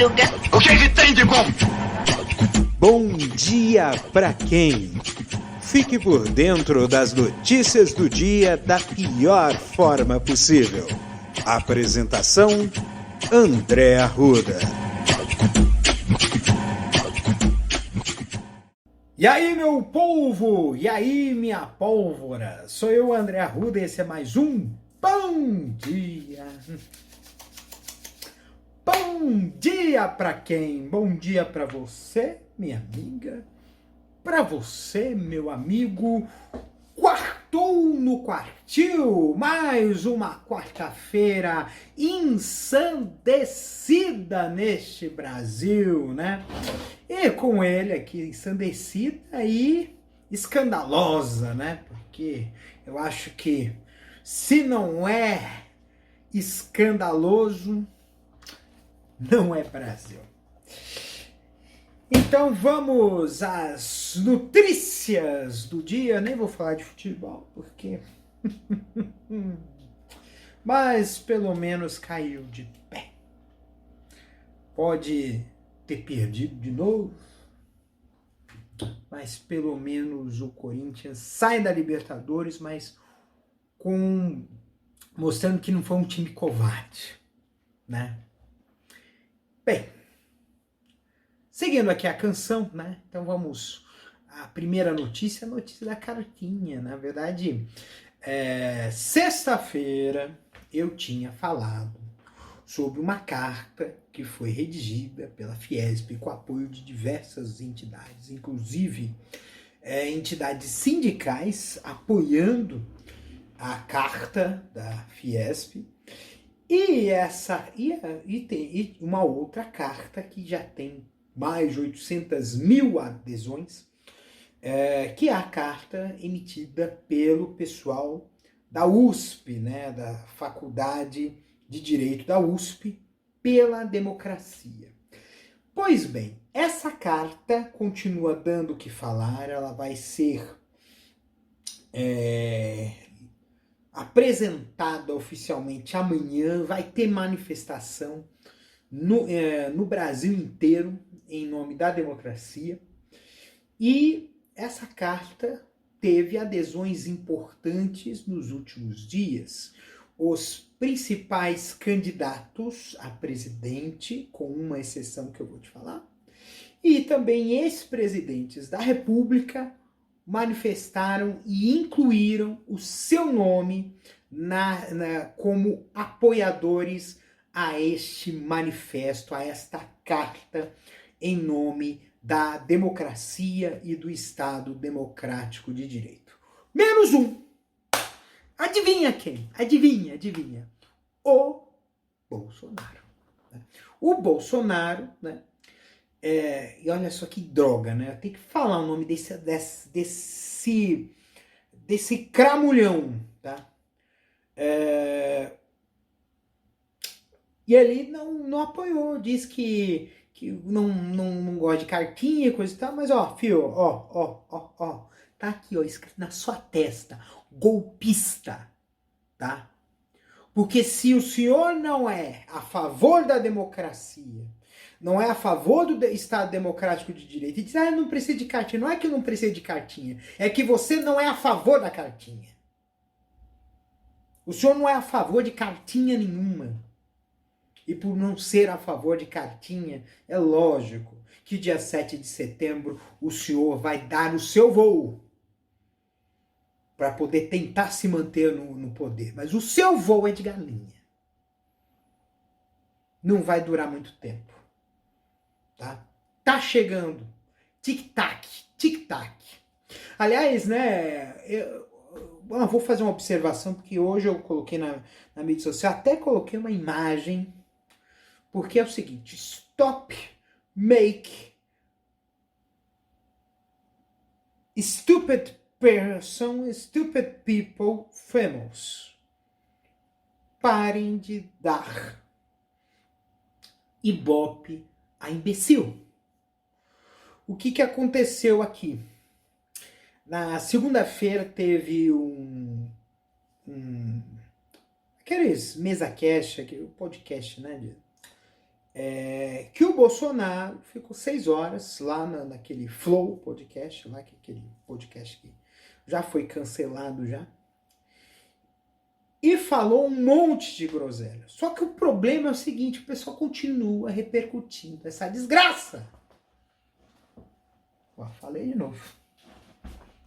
Madruga. O que tem de bom? Bom dia pra quem? Fique por dentro das notícias do dia da pior forma possível. Apresentação: André Arruda. E aí, meu polvo? E aí, minha pólvora? Sou eu, André Arruda, e esse é mais um Bom Dia. Bom dia pra quem? Bom dia pra você, minha amiga. Pra você, meu amigo. Quartou no quartil. Mais uma quarta-feira ensandecida neste Brasil, né? E com ele aqui, ensandecida e escandalosa, né? Porque eu acho que se não é escandaloso, não é Brasil. Então vamos às notícias do dia. Nem vou falar de futebol, porque... Mas pelo menos caiu de pé. Pode ter perdido de novo, mas pelo menos o Corinthians sai da Libertadores, mas mostrando que não foi um time covarde, né? Bem, seguindo aqui a canção, né? Então vamos à primeira notícia, a notícia da cartinha. Na verdade, sexta-feira eu tinha falado sobre uma carta que foi redigida pela Fiesp com apoio de diversas entidades, inclusive entidades sindicais apoiando a carta da Fiesp, e tem uma outra carta que já tem mais de 800 mil adesões, que é a carta emitida pelo pessoal da USP, né, da Faculdade de Direito da USP, pela democracia. Pois bem, essa carta continua dando o que falar, ela vai ser apresentada oficialmente amanhã, vai ter manifestação no Brasil inteiro em nome da democracia, e essa carta teve adesões importantes nos últimos dias. Os principais candidatos a presidente, com uma exceção que eu vou te falar, e também ex-presidentes da República manifestaram e incluíram o seu nome como apoiadores a este manifesto, a esta carta em nome da democracia e do Estado democrático de direito. Menos um. Adivinha quem? Adivinha. O Bolsonaro. O Bolsonaro, né? E olha só que droga, né? Eu tenho que falar o nome desse cramulhão, tá? E ele não apoiou, diz que não gosta de cartinha e coisa e tal, mas ó, filho, ó, tá aqui, ó, escrito na sua testa, golpista, tá? Porque se o senhor não é a favor da democracia, não é a favor do Estado democrático de direito, e diz, não precisa de cartinha, não é que não precisa de cartinha, é que você não é a favor da cartinha. O senhor não é a favor de cartinha nenhuma. E por não ser a favor de cartinha, é lógico que dia 7 de setembro o senhor vai dar o seu voo para poder tentar se manter no poder. Mas o seu voo é de galinha. Não vai durar muito tempo. Tá chegando. Tic-tac, tic-tac. Aliás, né, eu vou fazer uma observação, porque hoje eu coloquei na mídia social, até coloquei uma imagem, porque é o seguinte: stop make stupid people famous. Parem de dar ibope a imbecil. O que aconteceu aqui? Na segunda-feira teve aqueles mesa cast, o podcast, né? que o Bolsonaro ficou 6 horas lá naquele Flow podcast, lá, que é aquele podcast que já foi cancelado já, e falou um monte de groselha. Só que o problema é o seguinte, o pessoal continua repercutindo essa desgraça. Ó, falei de novo.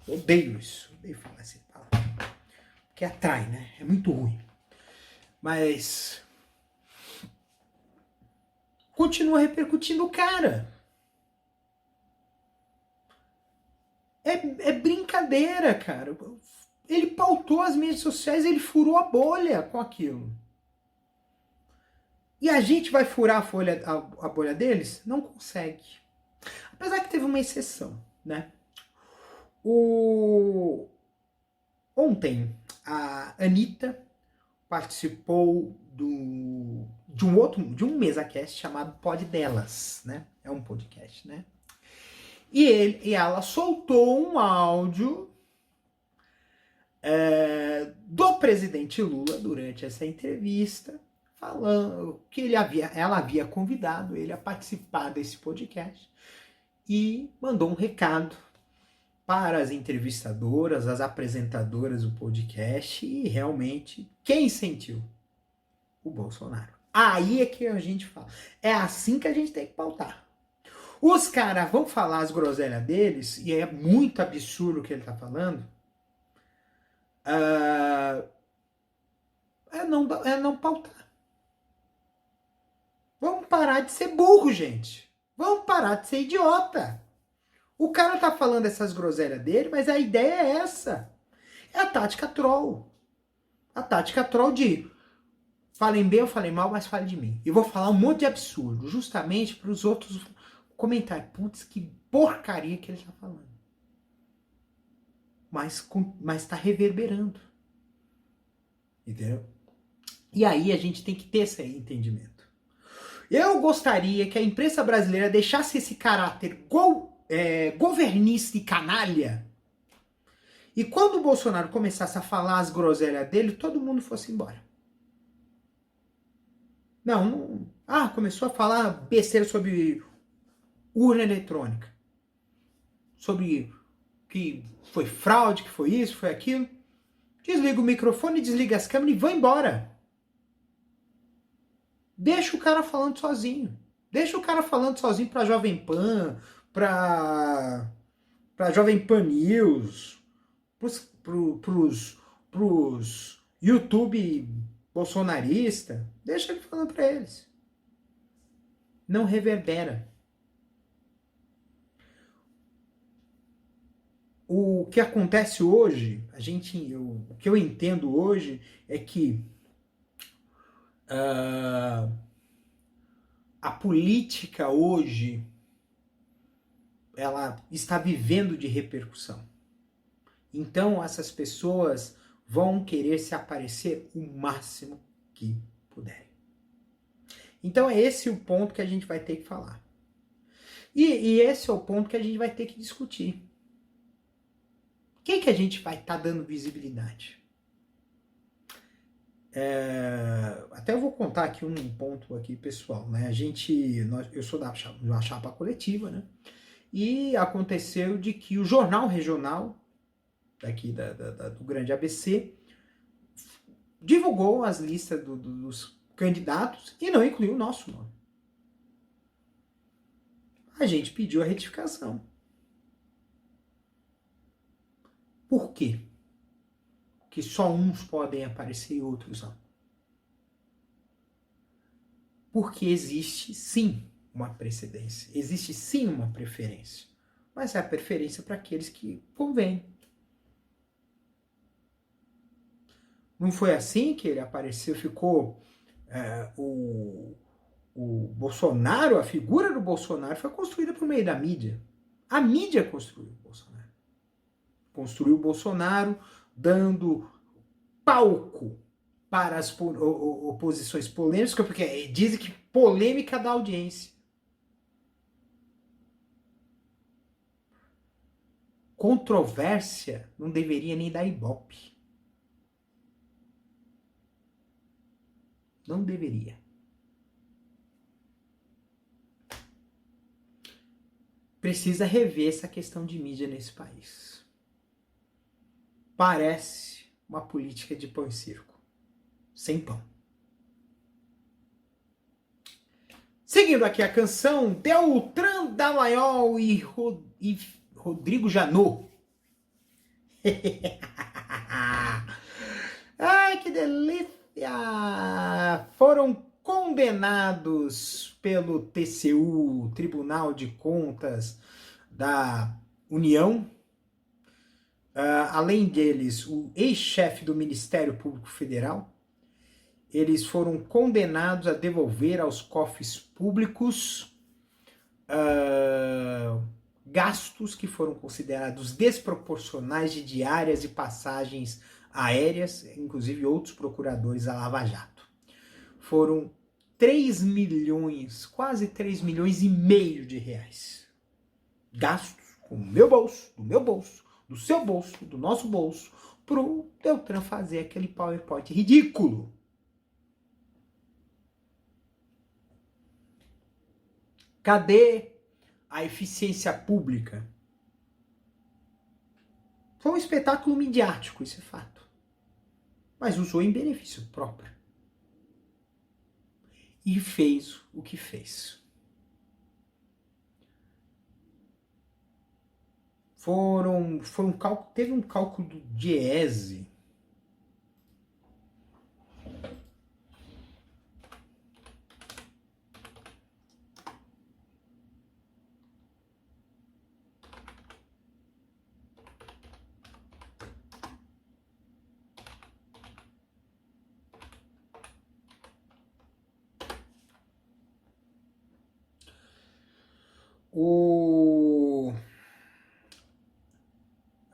Eu odeio isso, odeio falar essa palavra. Porque atrai, né? É muito ruim. Mas continua repercutindo o cara. É brincadeira, cara. Ele pautou as mídias sociais, ele furou a bolha com aquilo. E a gente vai furar a bolha deles? Não consegue. Apesar que teve uma exceção, né? Ontem, a Anitta participou de um MesaCast chamado Pod Delas, né? É um podcast, né? E ela soltou um áudio do presidente Lula durante essa entrevista, falando que ela havia convidado ele a participar desse podcast e mandou um recado para as entrevistadoras, as apresentadoras do podcast, e realmente quem sentiu? O Bolsonaro. Aí é que a gente fala. É assim que a gente tem que pautar. Os caras vão falar as groselhas deles, e é muito absurdo o que ele tá falando. É não pautar. Vamos parar de ser burro, gente. Vamos parar de ser idiota. O cara tá falando essas groselhas dele, mas a ideia é essa. É a tática troll. A tática troll de falem bem ou falem mal, mas falem de mim. Eu vou falar um monte de absurdo, justamente para os outros comentarem. Putz, que porcaria que ele tá falando. Mas tá reverberando. Entendeu? E aí a gente tem que ter esse entendimento. Eu gostaria que a imprensa brasileira deixasse esse caráter governista e canalha. E quando o Bolsonaro começasse a falar as groselhas dele, todo mundo fosse embora. Não. Começou a falar besteira sobre urna eletrônica. Sobre que foi fraude, que foi isso, foi aquilo. Desliga o microfone, desliga as câmeras e vai embora. Deixa o cara falando sozinho. Deixa o cara falando sozinho pra Jovem Pan, pra Jovem Pan News, pros YouTube bolsonarista. Deixa ele falando pra eles. Não reverbera. O que acontece hoje, o que eu entendo hoje é que a política hoje ela está vivendo de repercussão. Então essas pessoas vão querer se aparecer o máximo que puderem. Então é esse o ponto que a gente vai ter que falar. E esse é o ponto que a gente vai ter que discutir. Quem que a gente vai estar dando visibilidade? Até eu vou contar aqui um ponto aqui pessoal, né? Eu sou da uma chapa coletiva, né? E aconteceu de que o jornal regional daqui do Grande ABC divulgou as listas dos candidatos e não incluiu o nosso nome. A gente pediu a retificação. Por quê? Que só uns podem aparecer e outros não. Porque existe sim uma precedência, existe sim uma preferência, mas é a preferência para aqueles que convém. Não foi assim que ele apareceu, ficou o Bolsonaro, a figura do Bolsonaro foi construída por meio da mídia. A mídia construiu o Bolsonaro. Construiu o Bolsonaro dando palco para as oposições polêmicas, porque dizem que polêmica dá audiência. Controvérsia não deveria nem dar ibope. Não deveria. precisa rever essa questão de mídia nesse país. Parece uma política de pão e circo. Sem pão. Seguindo aqui a canção, Deltan Dallagnol e Rodrigo Janot. Ai, que delícia! Foram condenados pelo TCU, Tribunal de Contas da União. Além deles, o ex-chefe do Ministério Público Federal. Eles foram condenados a devolver aos cofres públicos gastos que foram considerados desproporcionais de diárias e passagens aéreas, inclusive outros procuradores da Lava Jato. Foram 3 milhões, quase 3 milhões e meio de reais. Gastos com o meu bolso, do meu bolso, do seu bolso, do nosso bolso, pro Deltan fazer aquele PowerPoint ridículo. Cadê a eficiência pública? Foi um espetáculo midiático, isso é fato. Mas usou em benefício próprio. E fez o que fez. Teve um cálculo do Diese.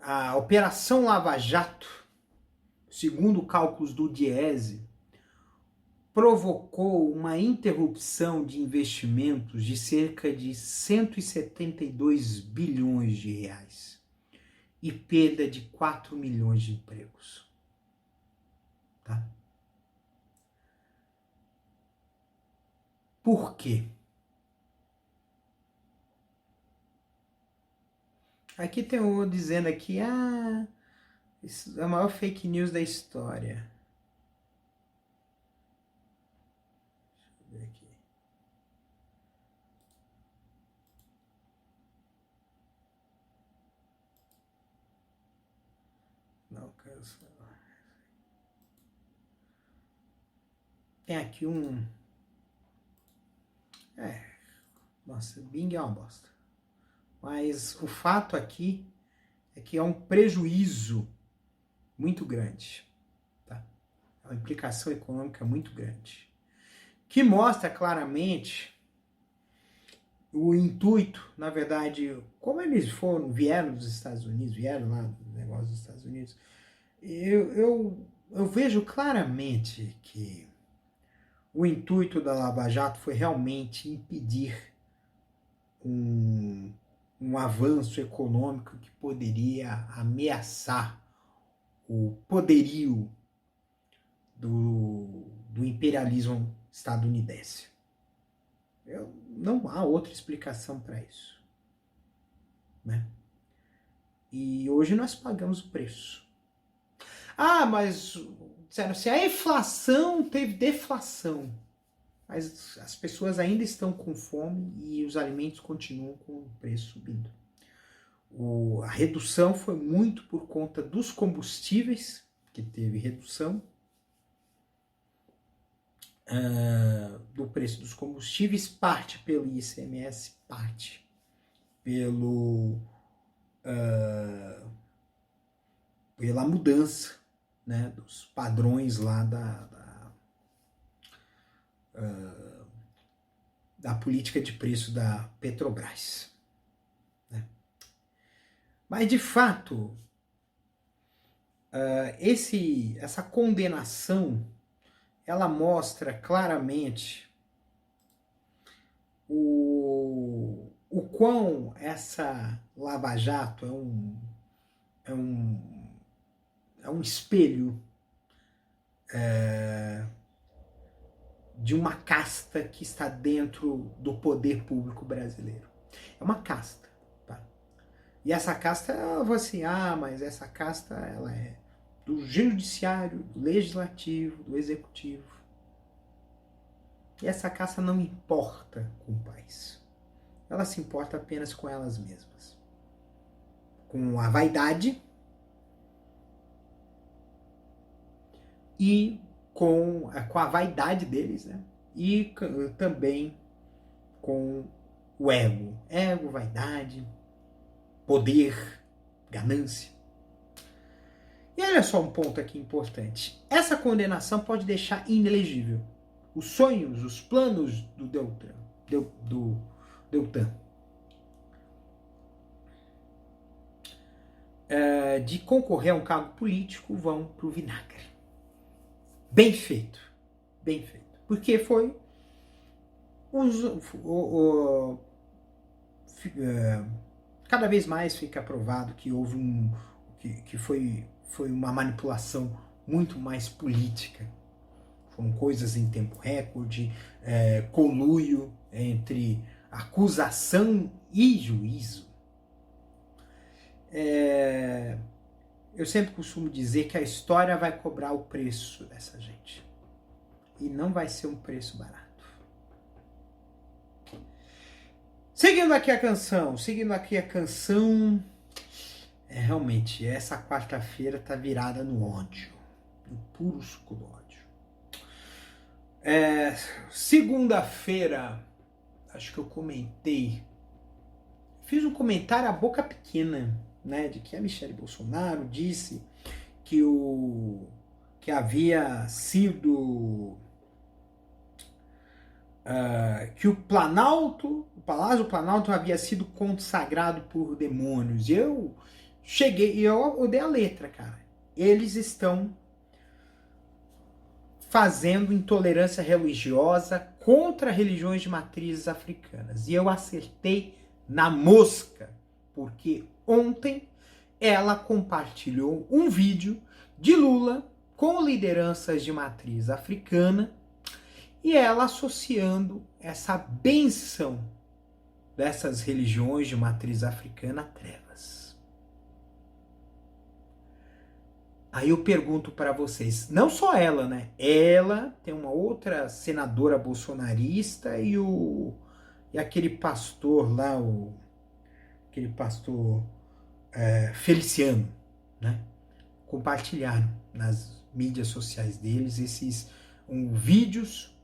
A Operação Lava Jato, segundo cálculos do Diese, provocou uma interrupção de investimentos de cerca de 172 bilhões de reais e perda de 4 milhões de empregos. Tá? Por quê? Aqui tem um dizendo aqui, isso é a maior fake news da história. Deixa eu ver aqui. Não, cancela. Tem aqui nossa, Bing é uma bosta. Mas o fato aqui é que é um prejuízo muito grande. Tá? É uma implicação econômica muito grande. Que mostra claramente o intuito, na verdade, como eles vieram dos Estados Unidos, vieram lá do negócio dos Estados Unidos, eu vejo claramente que o intuito da Lava Jato foi realmente impedir um avanço econômico que poderia ameaçar o poderio do imperialismo estadunidense. Não há outra explicação para isso. Né? E hoje nós pagamos o preço. Mas disseram assim, a inflação teve deflação. Mas as pessoas ainda estão com fome e os alimentos continuam com o preço subindo. A redução foi muito por conta dos combustíveis, que teve redução do preço dos combustíveis, parte pelo ICMS, parte pela mudança, né, dos padrões lá da política de preço da Petrobras. Né? Mas, de fato, essa condenação, ela mostra claramente o quão essa Lava Jato é um espelho de uma casta que está dentro do poder público brasileiro. É uma casta. E essa casta, ela falou assim, mas essa casta, ela é do judiciário, do legislativo, do executivo. E essa casta não importa com o país. Ela se importa apenas com elas mesmas. Com a vaidade e com a vaidade deles, né? E também com o ego. Ego, vaidade, poder, ganância. E olha só um ponto aqui importante. Essa condenação pode deixar inelegível os sonhos, os planos do Deltan. De concorrer a um cargo político vão para o vinagre. Bem feito. Bem feito. Porque foi cada vez mais fica provado que houve que foi uma manipulação muito mais política. Foram coisas em tempo recorde, conluio entre acusação e juízo. Eu sempre costumo dizer que a história vai cobrar o preço dessa gente. E não vai ser um preço barato. Seguindo aqui a canção, realmente, essa quarta-feira tá virada no ódio, no puro suco do ódio. Segunda-feira, acho que eu fiz um comentário à boca pequena, né, de que a Michelle Bolsonaro disse que havia sido que o Palácio do Planalto havia sido consagrado por demônios. E eu dei a letra, cara. Eles estão fazendo intolerância religiosa contra religiões de matrizes africanas. E eu acertei na mosca, porque ontem ela compartilhou um vídeo de Lula com lideranças de matriz africana e ela associando essa benção dessas religiões de matriz africana a trevas. Aí eu pergunto para vocês, não só ela, né? Ela, tem uma outra senadora bolsonarista e aquele pastor lá, aquele pastor Feliciano, né? Compartilharam nas mídias sociais deles esses vídeos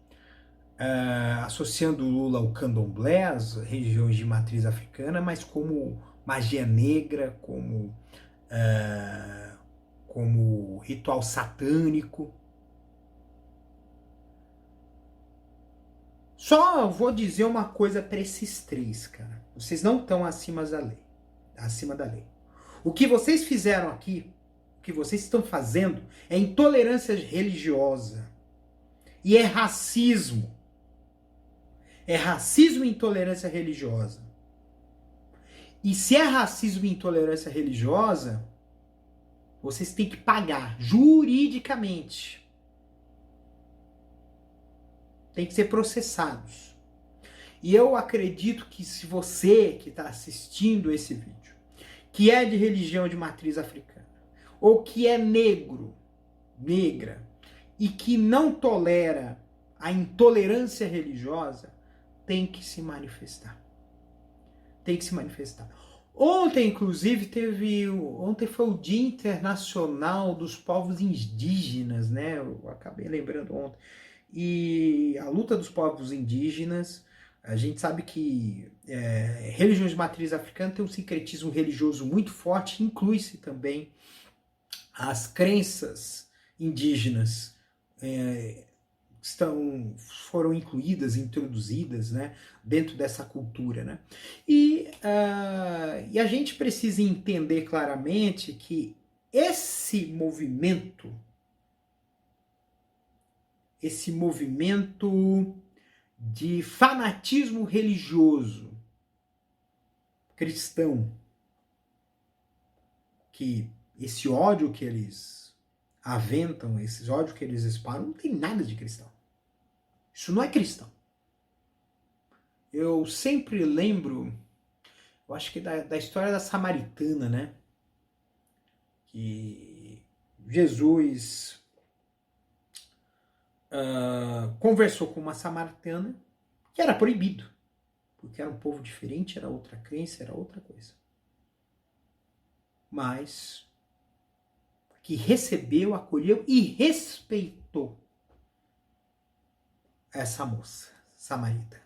associando Lula ao candomblé, às regiões de matriz africana, mas como magia negra, como ritual satânico. Só vou dizer uma coisa para esses três, cara. Vocês não estão acima da lei. O que vocês fizeram aqui, o que vocês estão fazendo, é intolerância religiosa. E é racismo. É racismo e intolerância religiosa. E se é racismo e intolerância religiosa, vocês têm que pagar juridicamente. Tem que ser processados. E eu acredito que se você que está assistindo esse vídeo, que é de religião de matriz africana, ou que é negro, negra, e que não tolera a intolerância religiosa, tem que se manifestar. Tem que se manifestar. Ontem, inclusive, ontem foi o Dia Internacional dos Povos Indígenas, né? Eu acabei lembrando ontem. E a luta dos povos indígenas, a gente sabe que religiões de matriz africana tem um sincretismo religioso muito forte, inclui-se também as crenças indígenas, foram incluídas, introduzidas, né, dentro dessa cultura, né? E a gente precisa entender claramente que esse movimento de fanatismo religioso cristão, que esse ódio que eles aventam, esse ódio que eles espalham, não tem nada de cristão. Isso não é cristão. Eu sempre lembro, eu acho que da história da Samaritana, né? Que Jesus conversou com uma samaritana que era proibido, porque era um povo diferente, era outra crença, era outra coisa. Mas que recebeu, acolheu e respeitou essa moça samaritana.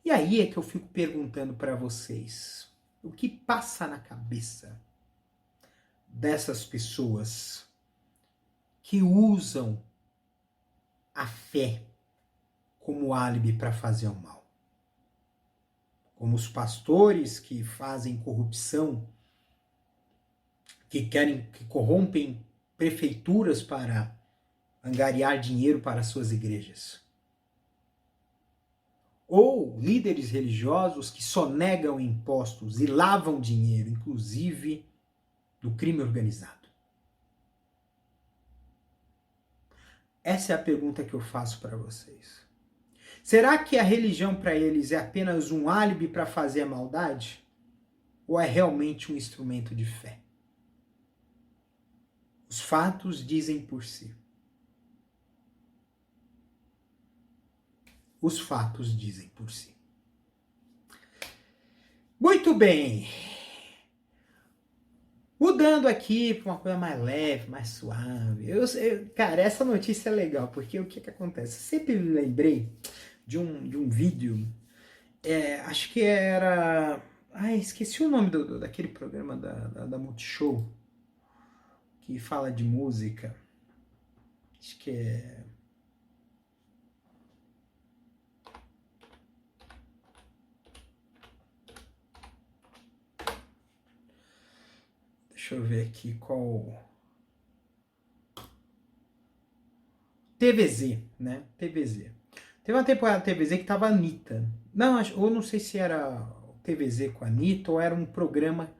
E aí é que eu fico perguntando para vocês, o que passa na cabeça dessas pessoas que usam a fé como álibi para fazer o mal? Como os pastores que fazem corrupção, que corrompem prefeituras para angariar dinheiro para suas igrejas. Ou líderes religiosos que sonegam impostos e lavam dinheiro, inclusive do crime organizado. Essa é a pergunta que eu faço para vocês. Será que a religião para eles é apenas um álibi para fazer a maldade? Ou é realmente um instrumento de fé? Os fatos dizem por si. Os fatos dizem por si. Muito bem. Mudando aqui para uma coisa mais leve, mais suave. Cara, essa notícia é legal, porque o que acontece? Eu sempre me lembrei de um vídeo, acho que era... esqueci o nome daquele programa da Multishow, que fala de música. Acho que é... Deixa eu ver aqui qual... TVZ, né? TVZ. Teve uma temporada da TVZ que tava a Anitta. Não, ou não sei se era TVZ com a Anitta ou era um programa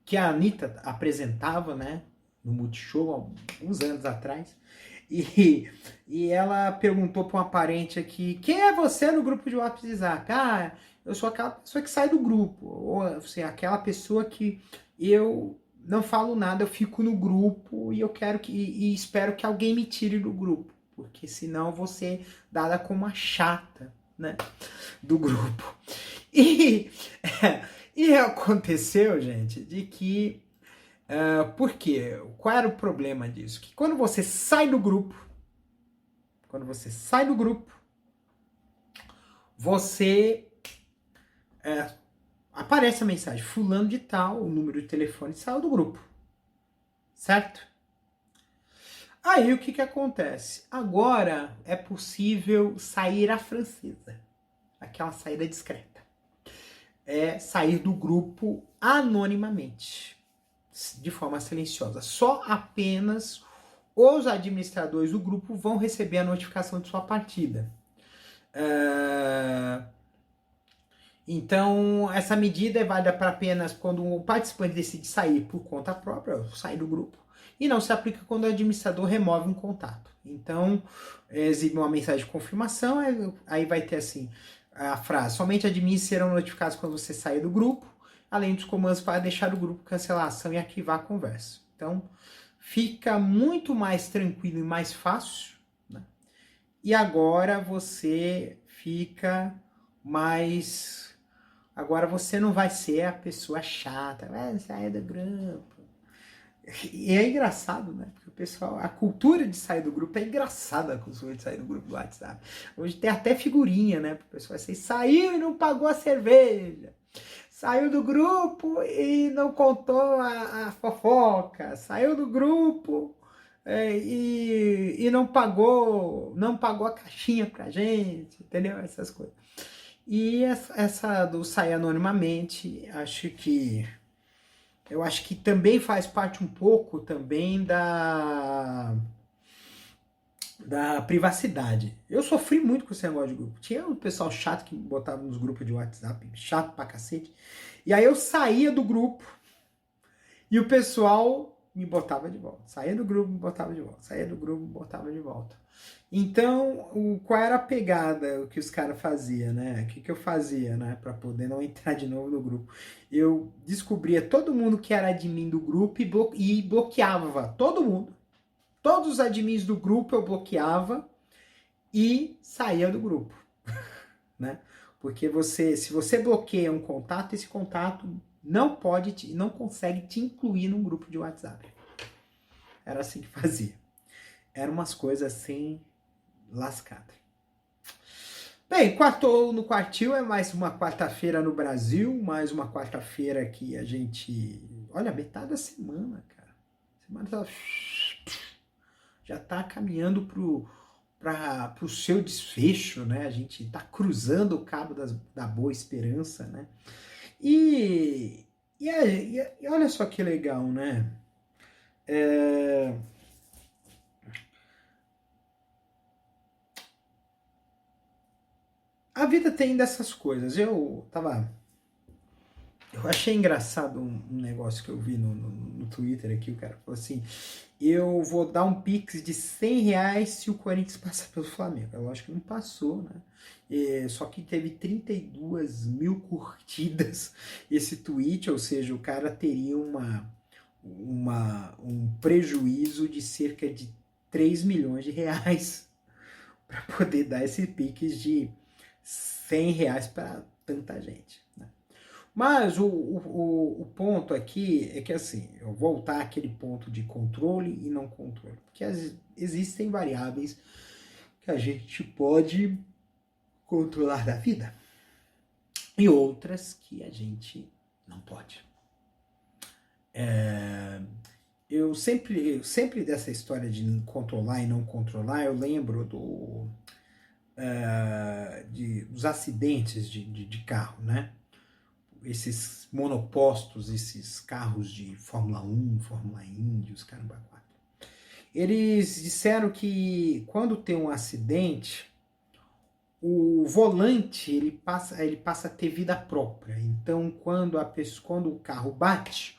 que a Anitta apresentava, né? No Multishow, há uns anos atrás. E ela perguntou para uma parente aqui: quem é você no grupo de WhatsApp? Eu sou aquela pessoa que sai do grupo. Ou assim, aquela pessoa que eu não falo nada, eu fico no grupo e eu quero e espero que alguém me tire do grupo. Porque senão eu vou ser dada como a chata, né, do grupo. E aconteceu, gente, de que... por quê? Qual era o problema disso? Que quando você sai do grupo, você aparece a mensagem: fulano de tal, o número de telefone saiu do grupo. Certo? Aí o que acontece? Agora é possível sair à francesa. Aquela saída discreta. É sair do grupo anonimamente, de forma silenciosa. Só apenas os administradores do grupo vão receber a notificação de sua partida. Então, essa medida é válida para apenas quando o participante decide sair por conta própria, sair do grupo, e não se aplica quando o administrador remove um contato. Então, exibe uma mensagem de confirmação, aí vai ter assim a frase: somente admins serão notificados quando você sair do grupo, além dos comandos para deixar o grupo, cancelação e arquivar a conversa. Então, fica muito mais tranquilo e mais fácil, né? E agora você fica mais... Agora você não vai ser a pessoa chata, vai sair do grupo. E é engraçado, né? Porque o pessoal, a cultura de sair do grupo é engraçada, a cultura de sair do grupo do WhatsApp. Hoje tem até figurinha, né? Para o pessoal assim: saiu e não pagou a cerveja. Saiu do grupo e não contou a fofoca. Saiu do grupo e não pagou a caixinha pra gente, entendeu? Essas coisas. E essa do sair anonimamente, eu acho que também faz parte um pouco também da privacidade. Eu sofri muito com esse negócio de grupo. Tinha um pessoal chato que botava nos grupos de WhatsApp, chato pra cacete. E aí eu saía do grupo e o pessoal me botava de volta. Saía do grupo, me botava de volta. Saía do grupo, me botava de volta. Então, qual era a pegada que os caras faziam, né? O que eu fazia, né? Pra poder não entrar de novo no grupo. Eu descobria todo mundo que era admin do grupo e bloqueava todo mundo. Todos os admins do grupo eu bloqueava e saía do grupo, né? Porque se você bloqueia um contato, esse contato não consegue te incluir num grupo de WhatsApp. Era assim que fazia. Eram umas coisas assim lascadas. Bem, quartou no quartil é mais uma quarta-feira no Brasil, mais uma quarta-feira que a gente... Olha, metade da semana, cara. A semana já tá caminhando pro seu desfecho, né? A gente tá cruzando o cabo da Boa Esperança, né? E olha só que legal, né? A vida tem dessas coisas. Eu achei engraçado um negócio que eu vi no Twitter aqui, o cara falou assim, eu vou dar um pix de R$100 se o Corinthians passar pelo Flamengo. Eu acho que não passou, né? Só que teve 32 mil curtidas esse tweet, ou seja, o cara teria um prejuízo de cerca de 3 milhões de reais para poder dar esse pix de R$100 para tanta gente, né? Mas o ponto aqui é que, assim, eu vou voltar àquele ponto de controle e não controle. Porque existem variáveis que a gente pode controlar da vida e outras que a gente não pode. Eu sempre dessa história de controlar e não controlar, eu lembro dos acidentes de carro, né? Esses monopostos, esses carros de Fórmula 1, Fórmula Indy, os caramba 4. Eles disseram que quando tem um acidente, o volante ele passa a ter vida própria. Então, quando o carro bate,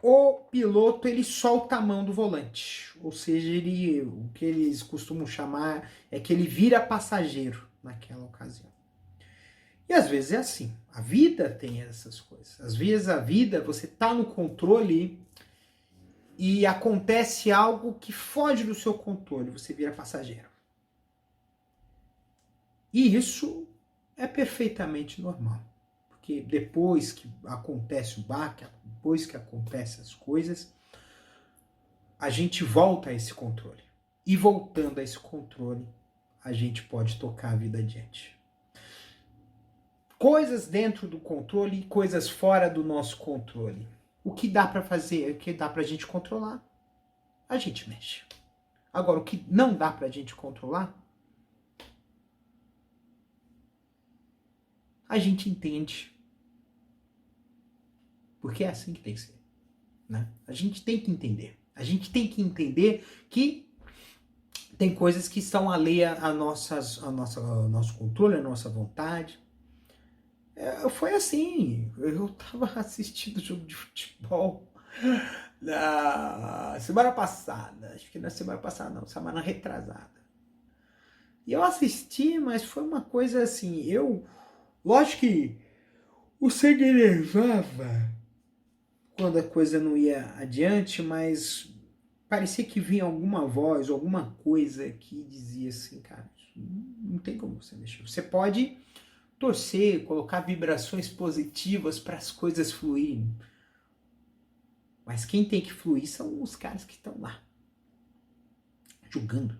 o piloto ele solta a mão do volante. Ou seja, o que eles costumam chamar é que ele vira passageiro naquela ocasião. E às vezes é assim, a vida tem essas coisas. Às vezes a vida, você tá no controle e acontece algo que foge do seu controle, você vira passageiro. E isso é perfeitamente normal. Porque depois que acontece o baque, depois que acontecem as coisas, a gente volta a esse controle. E voltando a esse controle, a gente pode tocar a vida adiante. Coisas dentro do controle e coisas fora do nosso controle. O que dá para fazer, o que dá pra gente controlar, a gente mexe. Agora, o que não dá pra gente controlar, a gente entende. Porque é assim que tem que ser, né? A gente tem que entender. A gente tem que entender que tem coisas que estão alheias ao nosso controle, à nossa vontade. Foi assim, eu tava assistindo jogo de futebol na semana passada, acho que na semana passada não, semana retrasada. E eu assisti, mas foi uma coisa assim, lógico que o sangue levava quando a coisa não ia adiante, mas parecia que vinha alguma voz, alguma coisa que dizia assim, cara, não tem como você mexer. Você pode torcer, colocar vibrações positivas para as coisas fluírem. Mas quem tem que fluir são os caras que estão lá, julgando.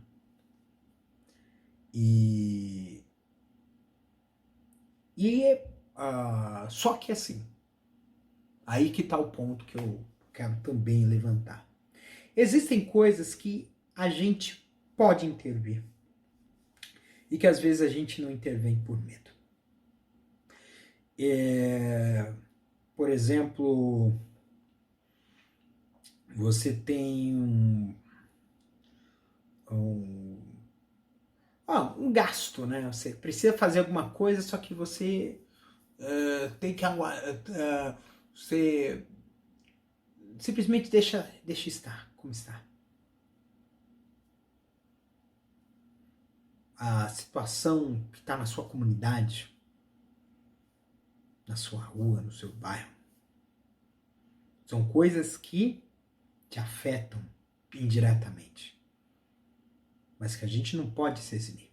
Só que assim, aí que está o ponto que eu quero também levantar. Existem coisas que a gente pode intervir e que às vezes a gente não intervém por medo. Por exemplo, você tem um gasto, né? Você precisa fazer alguma coisa, só que você tem que você simplesmente deixa estar como está. A situação que está na sua comunidade, na sua rua, no seu bairro, são coisas que te afetam indiretamente, mas que a gente não pode se eximir.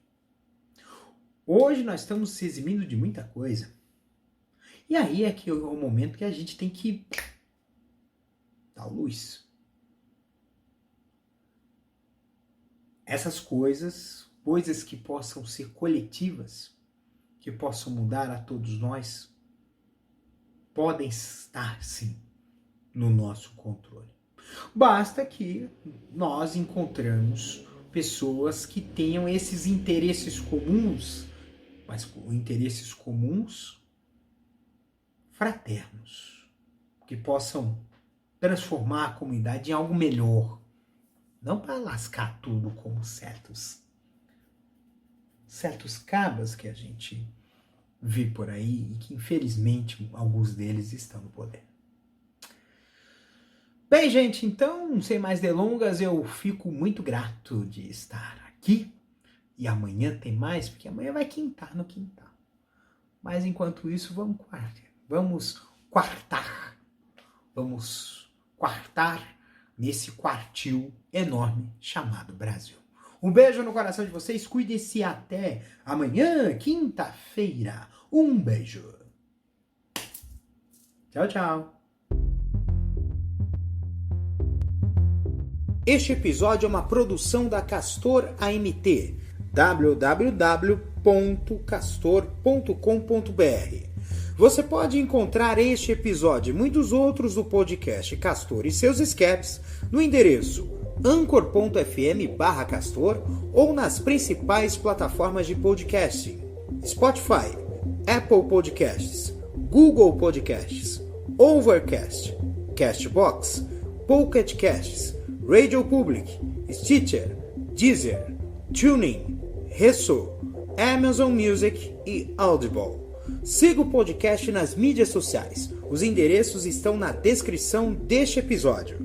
Hoje nós estamos se eximindo de muita coisa, e aí é que é o momento que a gente tem que dar luz. Essas coisas que possam ser coletivas, que possam mudar a todos nós, podem estar, sim, no nosso controle. Basta que nós encontramos pessoas que tenham esses interesses comuns, mas interesses comuns fraternos, que possam transformar a comunidade em algo melhor, não para lascar tudo como certos cabas que a gente vê por aí e que infelizmente alguns deles estão no poder. Bem, gente, então, sem mais delongas, eu fico muito grato de estar aqui. E amanhã tem mais, porque amanhã vai quintar no quintal. Mas enquanto isso, vamos quartar. Vamos quartar nesse quartil enorme chamado Brasil. Um beijo no coração de vocês, cuide-se até amanhã, quinta-feira. Um beijo. Tchau, tchau. Este episódio é uma produção da Castor AMT, www.castor.com.br. Você pode encontrar este episódio e muitos outros do podcast Castor e seus escapes no endereço anchor.fm/castor ou nas principais plataformas de podcasting: Spotify, Apple Podcasts, Google Podcasts, Overcast, Castbox, Pocket Casts, Radio Public, Stitcher, Deezer, TuneIn, Resso, Amazon Music e Audible. Siga o podcast nas mídias sociais. Os endereços estão na descrição deste episódio.